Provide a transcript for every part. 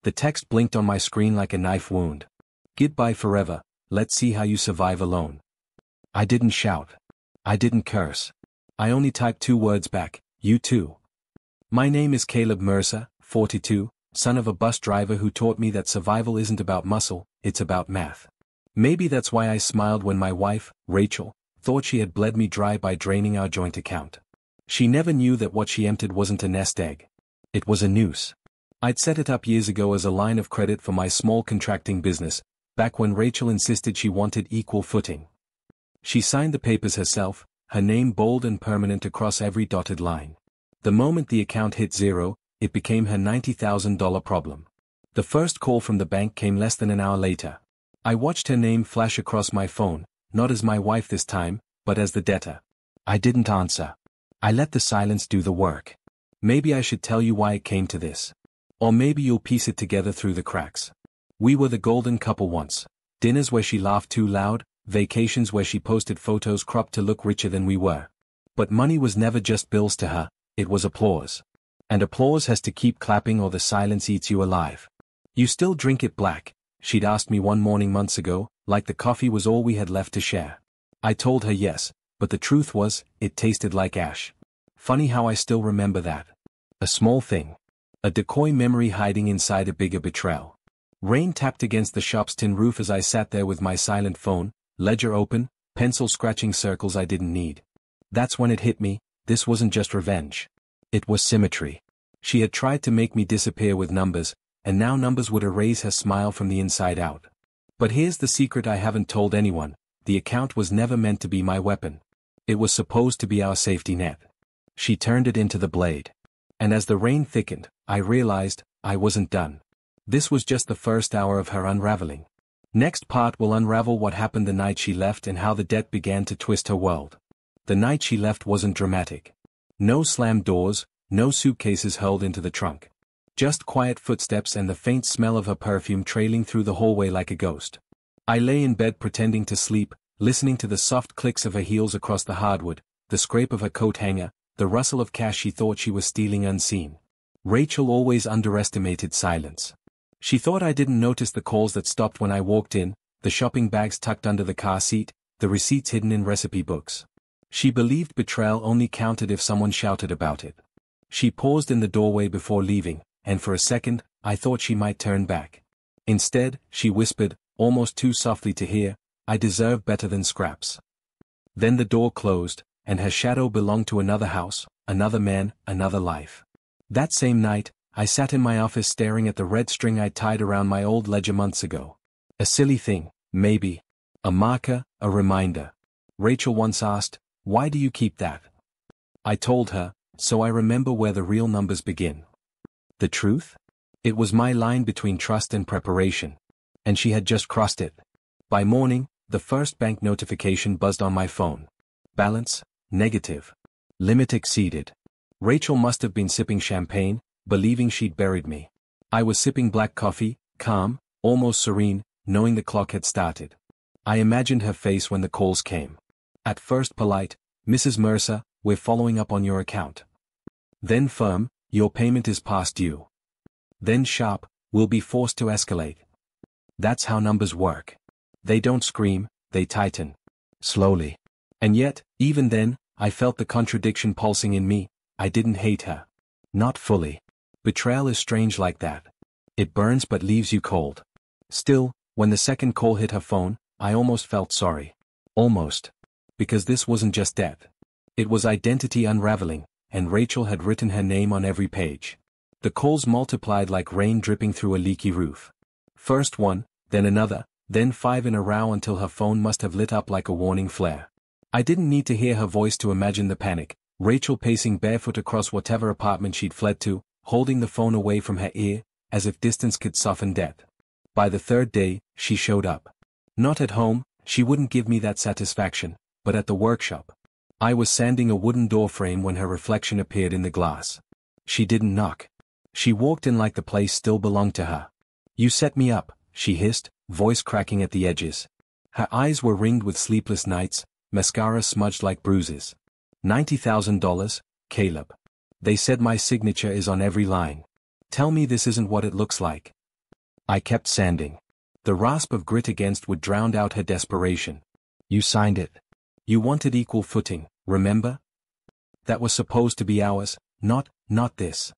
The text blinked on my screen like a knife wound. Goodbye forever, let's see how you survive alone. I didn't shout. I didn't curse. I only typed 2 words back, you too. My name is Caleb Mercer, 42, son of a bus driver who taught me that survival isn't about muscle, it's about math. Maybe that's why I smiled when my wife, Rachel, thought she had bled me dry by draining our joint account. She never knew that what she emptied wasn't a nest egg. It was a noose. I'd set it up years ago as a line of credit for my small contracting business, back when Rachel insisted she wanted equal footing. She signed the papers herself, her name bold and permanent across every dotted line. The moment the account hit zero, it became her $90,000 problem. The first call from the bank came less than an hour later. I watched her name flash across my phone, not as my wife this time, but as the debtor. I didn't answer. I let the silence do the work. Maybe I should tell you why it came to this. Or maybe you'll piece it together through the cracks. We were the golden couple once. Dinners where she laughed too loud, vacations where she posted photos cropped to look richer than we were. But money was never just bills to her, it was applause. And applause has to keep clapping or the silence eats you alive. You still drink it black? She'd asked me one morning months ago, like the coffee was all we had left to share. I told her yes, but the truth was, it tasted like ash. Funny how I still remember that. A small thing. A decoy memory hiding inside a bigger betrayal. Rain tapped against the shop's tin roof as I sat there with my silent phone, ledger open, pencil scratching circles I didn't need. That's when it hit me, this wasn't just revenge. It was symmetry. She had tried to make me disappear with numbers, and now numbers would erase her smile from the inside out. But here's the secret I haven't told anyone, the account was never meant to be my weapon. It was supposed to be our safety net. She turned it into the blade. And as the rain thickened, I realized, I wasn't done. This was just the first hour of her unraveling. Next part will unravel what happened the night she left and how the debt began to twist her world. The night she left wasn't dramatic. No slammed doors, no suitcases hurled into the trunk. Just quiet footsteps and the faint smell of her perfume trailing through the hallway like a ghost. I lay in bed pretending to sleep, listening to the soft clicks of her heels across the hardwood, the scrape of her coat hanger, the rustle of cash she thought she was stealing unseen. Rachel always underestimated silence. She thought I didn't notice the calls that stopped when I walked in, the shopping bags tucked under the car seat, the receipts hidden in recipe books. She believed betrayal only counted if someone shouted about it. She paused in the doorway before leaving, and for a second, I thought she might turn back. Instead, she whispered, almost too softly to hear, I deserve better than scraps. Then the door closed, and her shadow belonged to another house, another man, another life. That same night, I sat in my office staring at the red string I tied around my old ledger months ago. A silly thing, maybe. A marker, a reminder. Rachel once asked, why do you keep that? I told her, so I remember where the real numbers begin. The truth? It was my line between trust and preparation. And she had just crossed it. By morning, the first bank notification buzzed on my phone. Balance, negative. Limit exceeded. Rachel must have been sipping champagne, believing she'd buried me. I was sipping black coffee, calm, almost serene, knowing the clock had started. I imagined her face when the calls came. At first polite, Mrs. Mercer, we're following up on your account. Then firm, your payment is past due. Then sharp, we'll be forced to escalate. That's how numbers work. They don't scream, they tighten. Slowly. And yet, even then, I felt the contradiction pulsing in me. I didn't hate her. Not fully. Betrayal is strange like that. It burns but leaves you cold. Still, when the second call hit her phone, I almost felt sorry. Almost. Because this wasn't just debt. It was identity unraveling, and Rachel had written her name on every page. The calls multiplied like rain dripping through a leaky roof. First one, then another, then 5 in a row until her phone must have lit up like a warning flare. I didn't need to hear her voice to imagine the panic. Rachel pacing barefoot across whatever apartment she'd fled to, holding the phone away from her ear, as if distance could soften debt. By the third day, she showed up. Not at home, she wouldn't give me that satisfaction, but at the workshop. I was sanding a wooden door frame when her reflection appeared in the glass. She didn't knock. She walked in like the place still belonged to her. You set me up, she hissed, voice cracking at the edges. Her eyes were ringed with sleepless nights, mascara smudged like bruises. $90,000, Caleb. They said my signature is on every line. Tell me this isn't what it looks like. I kept sanding. The rasp of grit against would drown out her desperation. You signed it. You wanted equal footing, remember? That was supposed to be ours, not this.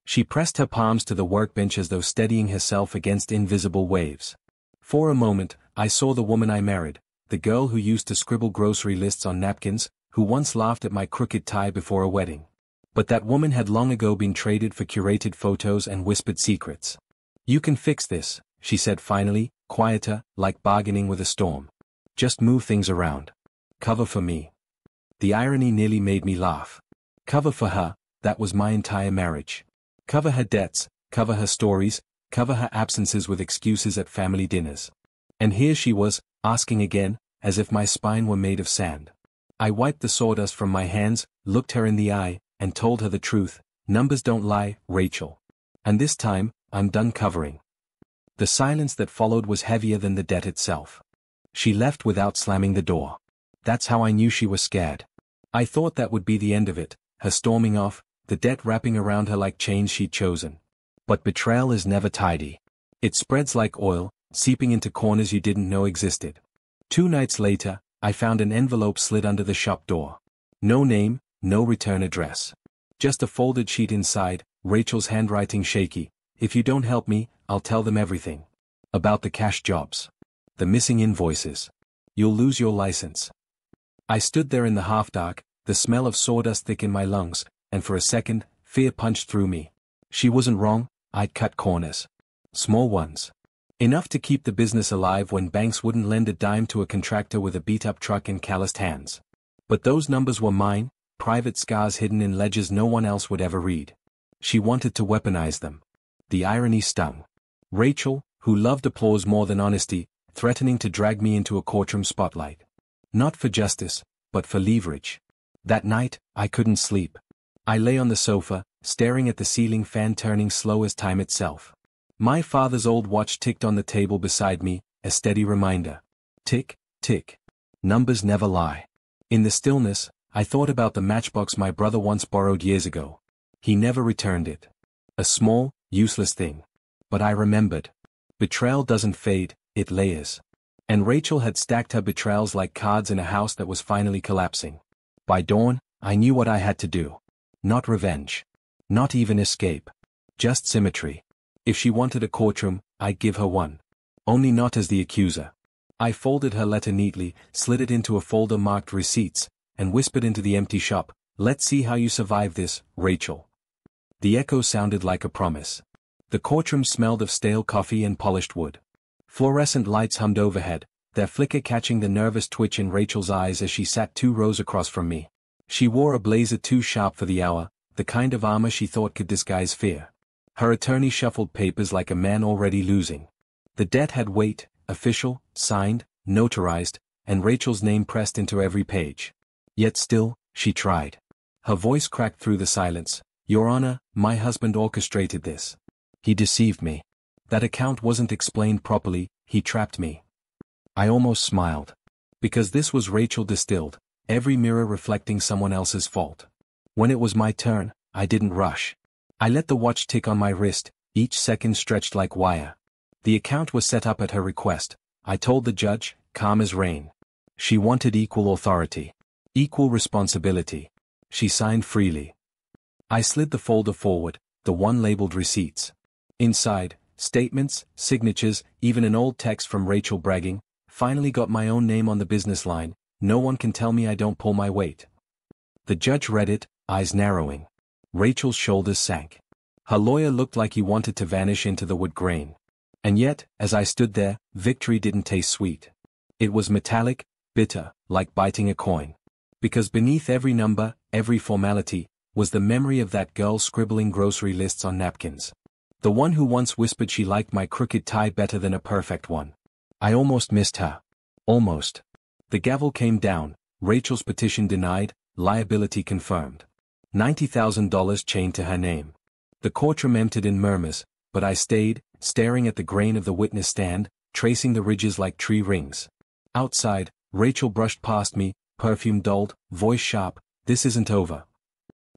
She pressed her palms to the workbench as though steadying herself against invisible waves. For a moment, I saw the woman I married, the girl who used to scribble grocery lists on napkins, who once laughed at my crooked tie before a wedding. But that woman had long ago been traded for curated photos and whispered secrets. You can fix this, she said finally, quieter, like bargaining with a storm. Just move things around. Cover for me. The irony nearly made me laugh. Cover for her, that was my entire marriage. Cover her debts, cover her stories, cover her absences with excuses at family dinners. And here she was, asking again, as if my spine were made of sand. I wiped the sawdust from my hands, looked her in the eye, and told her the truth. Numbers don't lie, Rachel. And this time, I'm done covering. The silence that followed was heavier than the debt itself. She left without slamming the door. That's how I knew she was scared. I thought that would be the end of it, her storming off, the debt wrapping around her like chains she'd chosen. But betrayal is never tidy. It spreads like oil, seeping into corners you didn't know existed. 2 nights later, I found an envelope slid under the shop door. No name, no return address. Just a folded sheet inside, Rachel's handwriting shaky. If you don't help me, I'll tell them everything. About the cash jobs. The missing invoices. You'll lose your license. I stood there in the half-dark, the smell of sawdust thick in my lungs, and for a second, fear punched through me. She wasn't wrong, I'd cut corners. Small ones. Enough to keep the business alive when banks wouldn't lend a dime to a contractor with a beat-up truck and calloused hands. But those numbers were mine, private scars hidden in ledgers no one else would ever read. She wanted to weaponize them. The irony stung. Rachel, who loved applause more than honesty, threatening to drag me into a courtroom spotlight. Not for justice, but for leverage. That night, I couldn't sleep. I lay on the sofa, staring at the ceiling fan turning slow as time itself. My father's old watch ticked on the table beside me, a steady reminder. Tick, tick. Numbers never lie. In the stillness, I thought about the matchbox my brother once borrowed years ago. He never returned it. A small, useless thing. But I remembered. Betrayal doesn't fade, it layers. And Rachel had stacked her betrayals like cards in a house that was finally collapsing. By dawn, I knew what I had to do. Not revenge. Not even escape. Just symmetry. If she wanted a courtroom, I'd give her one. Only not as the accuser. I folded her letter neatly, slid it into a folder marked receipts, and whispered into the empty shop, "Let's see how you survive this, Rachel." The echo sounded like a promise. The courtroom smelled of stale coffee and polished wood. Fluorescent lights hummed overhead, their flicker catching the nervous twitch in Rachel's eyes as she sat 2 rows across from me. She wore a blazer too sharp for the hour, the kind of armor she thought could disguise fear. Her attorney shuffled papers like a man already losing. The debt had weight, official, signed, notarized, and Rachel's name pressed into every page. Yet still, she tried. Her voice cracked through the silence. "Your Honor, my husband orchestrated this. He deceived me. That account wasn't explained properly, he trapped me." I almost smiled. Because this was Rachel distilled, every mirror reflecting someone else's fault. When it was my turn, I didn't rush. I let the watch tick on my wrist, each second stretched like wire. The account was set up at her request. I told the judge, calm as rain. She wanted equal authority. Equal responsibility. She signed freely. I slid the folder forward, the one labeled receipts. Inside, statements, signatures, even an old text from Rachel bragging, "Finally got my own name on the business line, no one can tell me I don't pull my weight." The judge read it, eyes narrowing. Rachel's shoulders sank. Her lawyer looked like he wanted to vanish into the wood grain. And yet, as I stood there, victory didn't taste sweet. It was metallic, bitter, like biting a coin. Because beneath every number, every formality, was the memory of that girl scribbling grocery lists on napkins. The one who once whispered she liked my crooked tie better than a perfect one. I almost missed her. Almost. The gavel came down, Rachel's petition denied, liability confirmed. $90,000 chained to her name. The courtroom emptied in murmurs, but I stayed, staring at the grain of the witness stand, tracing the ridges like tree rings. Outside, Rachel brushed past me, perfume dulled, voice sharp, "This isn't over."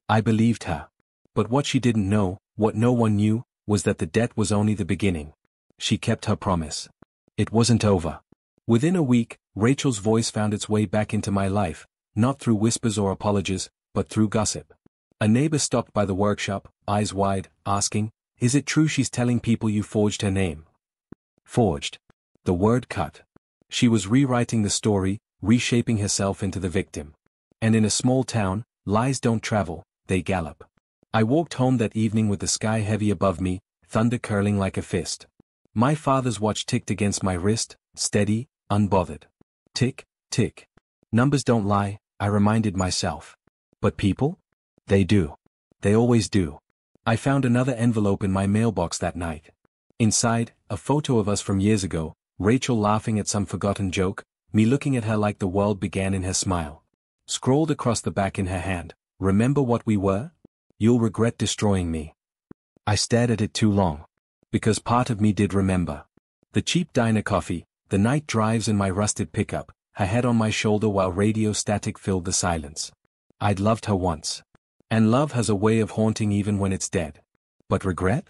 I believed her. But what she didn't know, what no one knew, was that the debt was only the beginning. She kept her promise. It wasn't over. Within a week, Rachel's voice found its way back into my life, not through whispers or apologies, but through gossip. A neighbor stopped by the workshop, eyes wide, asking, "Is it true she's telling people you forged her name?" Forged. The word cut. She was rewriting the story, reshaping herself into the victim. And in a small town, lies don't travel, they gallop. I walked home that evening with the sky heavy above me, thunder curling like a fist. My father's watch ticked against my wrist, steady, unbothered. Tick, tick. Numbers don't lie, I reminded myself. But people? They do. They always do. I found another envelope in my mailbox that night. Inside, a photo of us from years ago, Rachel laughing at some forgotten joke, me looking at her like the world began in her smile. Scrawled across the back in her hand, "Remember what we were? You'll regret destroying me." I stared at it too long. Because part of me did remember. The cheap diner coffee, the night drives in my rusted pickup, her head on my shoulder while radio static filled the silence. I'd loved her once. And love has a way of haunting even when it's dead. But regret?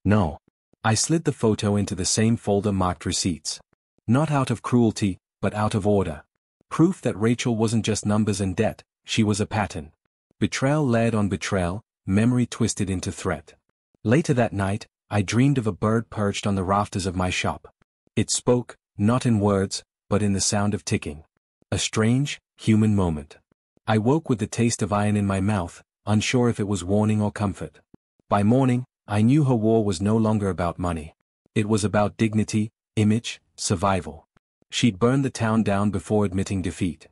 No. I slid the photo into the same folder marked receipts. Not out of cruelty, but out of order. Proof that Rachel wasn't just numbers and debt, she was a pattern. Betrayal layered on betrayal, memory twisted into threat. Later that night, I dreamed of a bird perched on the rafters of my shop. It spoke, not in words, but in the sound of ticking. A strange, human moment. I woke with the taste of iron in my mouth, unsure if it was warning or comfort. By morning, I knew her war was no longer about money. It was about dignity, image, survival. She'd burned the town down before admitting defeat.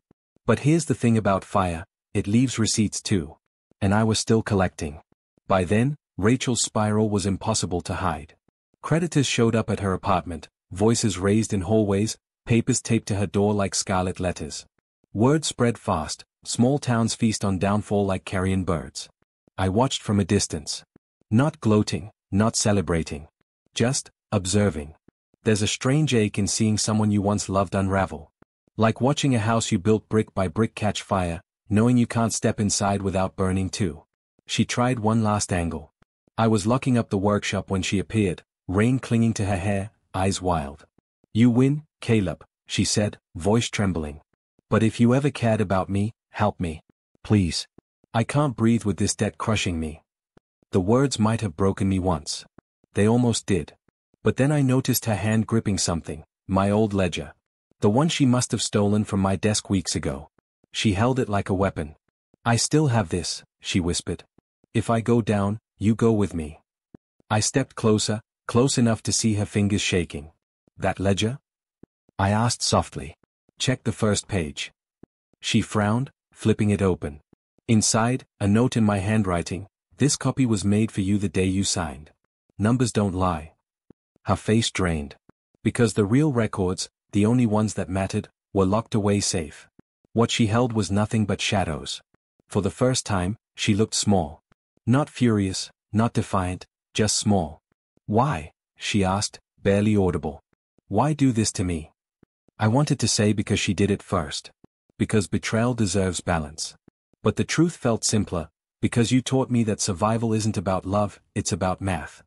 But here's the thing about fire, it leaves receipts too. And I was still collecting. By then, Rachel's spiral was impossible to hide. Creditors showed up at her apartment, voices raised in hallways, papers taped to her door like scarlet letters. Word spread fast, small towns feast on downfall like carrion birds. I watched from a distance. Not gloating, not celebrating. Just observing. There's a strange ache in seeing someone you once loved unravel. Like watching a house you built brick by brick catch fire, knowing you can't step inside without burning too. She tried one last angle. I was locking up the workshop when she appeared, rain clinging to her hair, eyes wild. "You win, Caleb," she said, voice trembling. "But if you ever cared about me, help me. Please. I can't breathe with this debt crushing me." The words might have broken me once. They almost did. But then I noticed her hand gripping something, my old ledger. The one she must have stolen from my desk weeks ago. She held it like a weapon. "I still have this," she whispered. "If I go down, you go with me." I stepped closer, close enough to see her fingers shaking. "That ledger?" I asked softly. "Check the first page." She frowned, flipping it open. Inside, a note in my handwriting, "This copy was made for you the day you signed. Numbers don't lie." Her face drained. Because the real records, the only ones that mattered, were locked away safe. What she held was nothing but shadows. For the first time, she looked small. Not furious, not defiant, just small. "Why?" she asked, barely audible. "Why do this to me?" I wanted to say because she did it first. Because betrayal deserves balance. But the truth felt simpler, because you taught me that survival isn't about love, it's about math.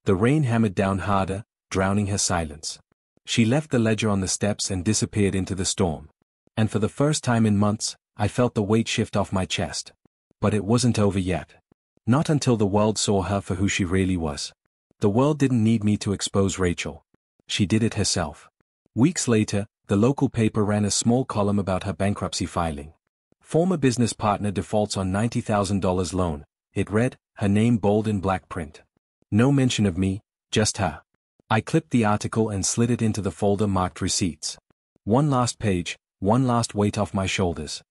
The rain hammered down harder, drowning her silence. She left the ledger on the steps and disappeared into the storm. And for the first time in months, I felt the weight shift off my chest. But it wasn't over yet. Not until the world saw her for who she really was. The world didn't need me to expose Rachel. She did it herself. Weeks later, the local paper ran a small column about her bankruptcy filing. Former business partner defaults on $90,000 loan. It read, her name bold in black print. No mention of me, just her. I clipped the article and slid it into the folder marked receipts. One last page, one last weight off my shoulders.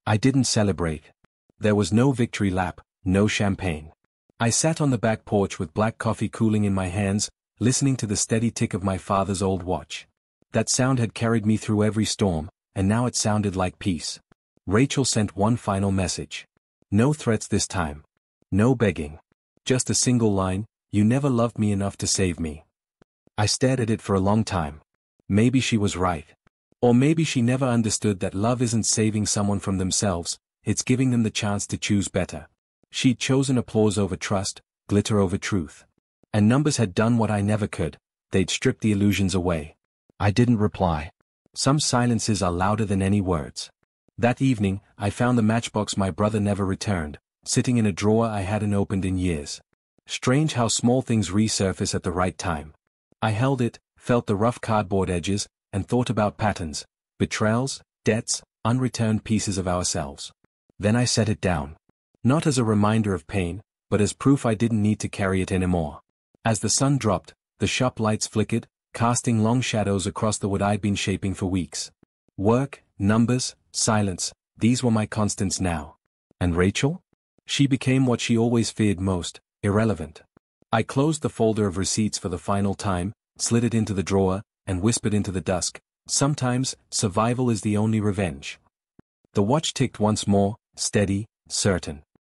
I didn't celebrate. There was no victory lap, no champagne. I sat on the back porch with black coffee cooling in my hands, listening to the steady tick of my father's old watch. That sound had carried me through every storm, and now it sounded like peace. Rachel sent one final message. No threats this time. No begging. Just a single line, "You never loved me enough to save me." I stared at it for a long time. Maybe she was right. Or maybe she never understood that love isn't saving someone from themselves, it's giving them the chance to choose better. She'd chosen applause over trust, glitter over truth. And numbers had done what I never could, they'd strip the illusions away. I didn't reply. Some silences are louder than any words. That evening, I found the matchbox my brother never returned, sitting in a drawer I hadn't opened in years. Strange how small things resurface at the right time. I held it, felt the rough cardboard edges, and thought about patterns, betrayals, debts, unreturned pieces of ourselves. Then I set it down. Not as a reminder of pain, but as proof I didn't need to carry it anymore. As the sun dropped, the shop lights flickered, casting long shadows across the wood I'd been shaping for weeks. Work, numbers, silence, these were my constants now. And Rachel? She became what she always feared most, irrelevant. I closed the folder of receipts for the final time, slid it into the drawer, and whispered into the dusk, sometimes, survival is the only revenge. The watch ticked once more, steady, certain.